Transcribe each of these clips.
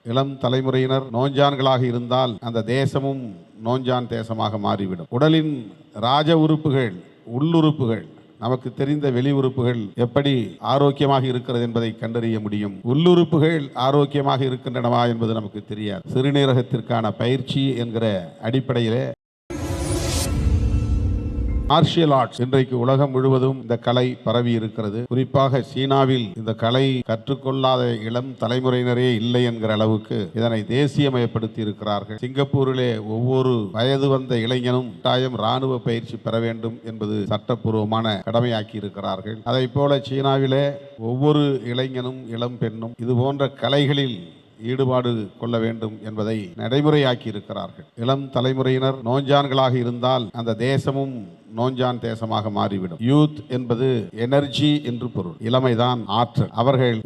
இளம் தலைமுறையினர் நோஞ்சான்களாக இருந்தால் அந்த தேசமும் நோஞ்சான் தேசமாக மாறிவிடும். உடலின் ராஜ உறுப்புகள், உள்ளுறுப்புகள், நமக்கு தெரிந்த வெளி உறுப்புகள் எப்படி ஆரோக்கியமாக இருக்கிறது என்பதை கண்டறிய முடியும். உள்ளுறுப்புகள் ஆரோக்கியமாக இருக்கின்றனவா என்பது நமக்கு தெரியாது. சிறுநீரகத்திற்கான பயிற்சி என்கிற அடிப்படையிலே மார்ஷியல் ஆர்ட்ஸ் இன்றைக்கு உலகம் முழுவதும் இந்த கலை பரவி இருக்கிறது. குறிப்பாக சீனாவில் இந்த கலை கற்றுக்கொள்ளாத இளம் தலைமுறையினரே இல்லை என்கிற அளவுக்கு இதனை தேசியமயப்படுத்தி இருக்கிறார்கள். சிங்கப்பூரிலே ஒவ்வொரு வயது வந்த இளைஞனும் கட்டாயம் ராணுவ பயிற்சி பெற வேண்டும் என்பது சட்டப்பூர்வமான கடமையாக்கி இருக்கிறார்கள். அதை போல சீனாவிலே ஒவ்வொரு இளைஞனும் இளம் பெண்ணும் இது போன்ற கலைகளில் ஈடுபாடு கொள்ள வேண்டும் என்பதை நடைமுறையாக்கி இருக்கிறார்கள். இளம் தலைமுறையினர் நோஞ்சான்களாக இருந்தால் அந்த தேசமும் நோஞ்சான் தேசமாக மாறிவிடும். யூத் என்பது எனர்ஜி என்று பொருள். இளமைதான் ஆற்றல். அவர்கள்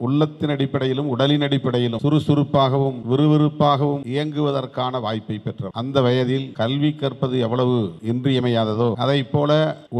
உள்ளத்தின் அடிப்படையிலும் உடலின் அடிப்படையிலும் சுறுசுறுப்பாகவும் விறுவிறுப்பாகவும் இயங்குவதற்கான வாய்ப்பை பெற்றவர். அந்த வயதில் கல்வி கற்பது எவ்வளவு இன்றியமையாததோ அதை போல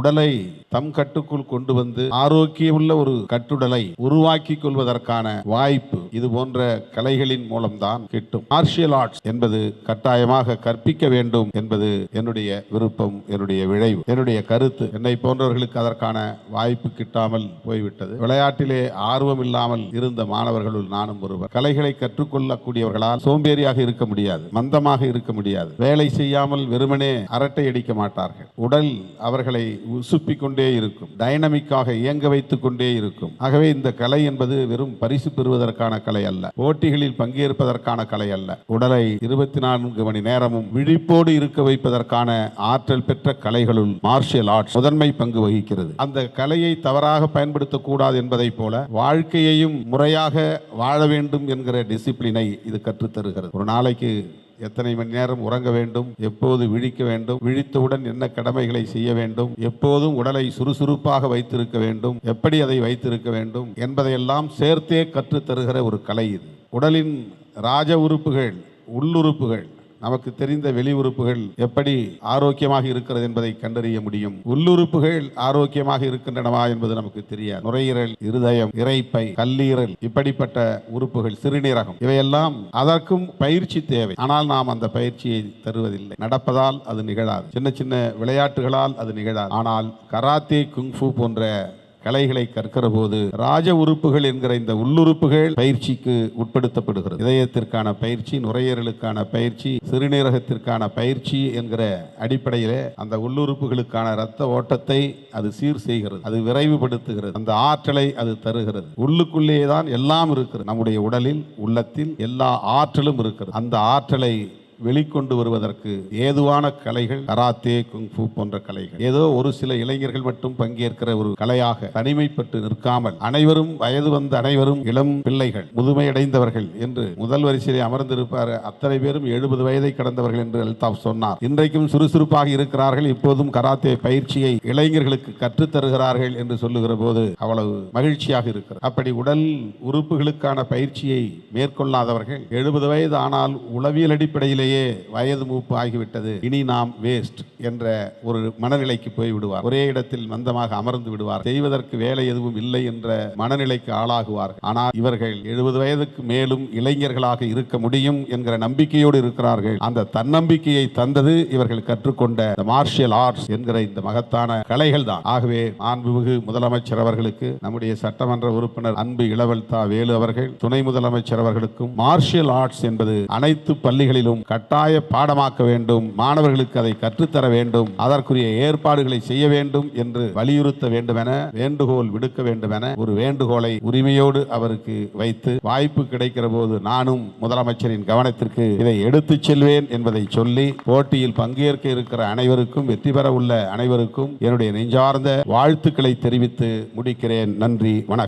உடலை தம் கட்டுக்குள் கொண்டு வந்து ஆரோக்கியமுள்ள ஒரு கட்டுடலை உருவாக்கி கொள்வதற்கான வாய்ப்பு இது போன்ற கலைகளின் மூலம்தான் கிட்டும். மார்ஷியல் ஆர்ட்ஸ் என்பது கட்டாயமாக கற்பிக்க வேண்டும் என்பது என்னுடைய விருப்பம், என்னுடைய விழை, என்னுடைய கருத்து. என்னை போன்றவர்களுக்கு அதற்கான வாய்ப்பு கிட்டாமல் போய்விட்டது. விளையாட்டிலே ஆர்வம் இல்லாமல் இருந்த மாணவர்களுள் நானும் ஒருவர். கலைகளை கற்றுக்கொள்ளக்கூடியவர்களால் சோம்பேறியாக இருக்க முடியாது, மந்தமாக இருக்க முடியாது. வேலை செய்யாமல் வெறுமனே அரட்டை அடிக்க மாட்டார்கள். உடல் அவர்களை உசுப்பிக் கொண்டே இருக்கும், டைனமிக்காக இயங்க வைத்துக் கொண்டே இருக்கும். ஆகவே இந்த கலை என்பது வெறும் பரிசு பெறுவதற்கான கலை அல்ல, போட்டிகளில் பங்கேற்பதற்கான கலை அல்ல. உடலை 24 மணி நேரமும் விழிப்போடு இருக்க வைப்பதற்கான ஆற்றல் பெற்ற கலைகள் மார்ஷியல் ஆர்ட்ஸ் முதன்மை பங்கு வகிக்கிறது. அந்த கலையை தவறாக பயன்படுத்தக்கூடாது என்பதை போல வாழ்க்கையையும் முறையாக வாழ வேண்டும் என்கிற டிசிப்ளினை இது கற்றுத்தருகிறது. ஒரு நாளைக்கு எத்தனை மணி நேரம் உறங்க வேண்டும், எப்போது விழிக்க வேண்டும், விழித்தவுடன் என்ன கடமைகளை செய்ய வேண்டும், எப்போதும் உடலை சுறுசுறுப்பாக வைத்திருக்க வேண்டும், எப்படி அதை வைத்திருக்க வேண்டும் என்பதையெல்லாம் சேர்த்தே கற்றுத்தருகிற ஒரு கலை இது. உடலின் ராஜ உறுப்புகள், உள்ளுறுப்புகள், நமக்கு தெரிந்த வெளி உறுப்புகள் எப்படி ஆரோக்கியமாக இருக்கிறது என்பதை கண்டறிய முடியும். உள்ளுறுப்புகள் ஆரோக்கியமாக இருக்கின்றனவா என்பது நமக்கு தெரியாது. நுரையீரல், இருதயம், இரைப்பை, கல்லீரல், இப்படிப்பட்ட உறுப்புகள், சிறுநீரகம், இவையெல்லாம் அதற்கும் பயிற்சி தேவை. ஆனால் நாம் அந்த பயிற்சியை தருவதில்லை. நடப்பதால் அது நிகழாது, சின்ன சின்ன விளையாட்டுகளால் அது நிகழாது. ஆனால் கராத்தே, குங்ஃபு போன்ற கலைகளை கற்கிற போது ராஜ உறுப்புகள் என்கிற இந்த உள்ளுறுப்புகள் பயிற்சிக்கு உட்படுத்தப்படுகிறது. இதயத்திற்கான பயிற்சி, நுரையீரலுக்கான பயிற்சி, சிறுநீரகத்திற்கான பயிற்சி என்கிற அடிப்படையிலே அந்த உள்ளுறுப்புகளுக்கான இரத்த ஓட்டத்தை அது சீர் செய்கிறது, அது விரைவுபடுத்துகிறது, அந்த ஆற்றலை அது தருகிறது. உள்ளுக்குள்ளே தான் எல்லாம் இருக்கிறது. நம்முடைய உடலில், உள்ளத்தில் எல்லா ஆற்றலும் இருக்கிறது. அந்த ஆற்றலை வெளிக்கொண்டு வருவதற்கு ஏதுவான கலைகள் கராத்தே, குங்ஃபு போன்ற கலைகள். ஏதோ ஒரு சில இளைஞர்கள் மட்டும் பங்கேற்கிற ஒரு கலையாக தனிமைப்பட்டு நிற்காமல் அனைவரும், வயது வந்த அனைவரும், இளம் பிள்ளைகள், முதுமையடைந்தவர்கள் என்று முதல் வரிசையிலே அமர்ந்திருப்பார் அத்தனை பேரும் 70 வயதை கடந்தவர்கள் என்று அல்தாப் சொன்னார். இன்றைக்கும் சுறுசுறுப்பாக இருக்கிறார்கள். இப்போதும் கராத்தே பயிற்சியை இளைஞர்களுக்கு கற்றுத்தருகிறார்கள் என்று சொல்லுகிற போது அவ்வளவு மகிழ்ச்சியாக இருக்கிறது. அப்படி உடல் உறுப்புகளுக்கான பயிற்சியை மேற்கொள்ளாதவர்கள் 70 வயது ஆனால் உளவியல் அடிப்படையிலே வயது மூப்பு ஆகிவிட்டது, இனி நாம் வேஸ்ட் என்ற ஒரு மனநிலைக்கு போய்விடுவார். ஒரே இடத்தில் மந்தமாக அமர்ந்து விடுவார். செய்வதற்கு வேலை எதுவும் இல்லை என்ற மனநிலைக்கு ஆளாகுவார்கள். ஆனால் இவர்கள் 70 வயதுக்கு மேலும் இளைஞர்களாக இருக்க முடியும் என்கிற நம்பிக்கையோடு இருக்கிறார்கள். அந்த தன்னம்பிக்கையை தந்தது இவர்கள் கற்றுக்கொண்ட மார்ஷியல் ஆர்ட்ஸ் என்கிற இந்த மகத்தான கலைகள் தான். ஆகவே மாண்புமிகு முதலமைச்சர் அவர்களுக்கு, நம்முடைய சட்டமன்ற உறுப்பினர் அன்பு இளவல்தா வேலு அவர்கள், துணை முதலமைச்சர் அவர்களுக்கும் மார்ஷியல் ஆர்ட்ஸ் என்பது அனைத்து பள்ளிகளிலும் கட்டாய பாடமாக்க வேண்டும், மாணவர்களுக்கு அதை கற்றுத்தர வேண்டும், அதற்குரிய ஏற்பாடுகளை செய்ய வேண்டும் என்று வலியுறுத்த வேண்டும் என வேண்டுகோள் விடுக்க வேண்டும் என ஒரு வேண்டுகோளை உரிமையோடு அவருக்கு வைத்து, வாய்ப்பு கிடைக்கிற போது நானும் முதலமைச்சரின் கவனத்திற்கு இதை எடுத்துச் செல்வேன் என்பதை சொல்லி, போட்டியில் பங்கேற்க இருக்கிற அனைவருக்கும், வெற்றி பெற உள்ள அனைவருக்கும் என்னுடைய நெஞ்சார்ந்த வாழ்த்துக்களை தெரிவித்து முடிக்கிறேன். நன்றி, வணக்கம்.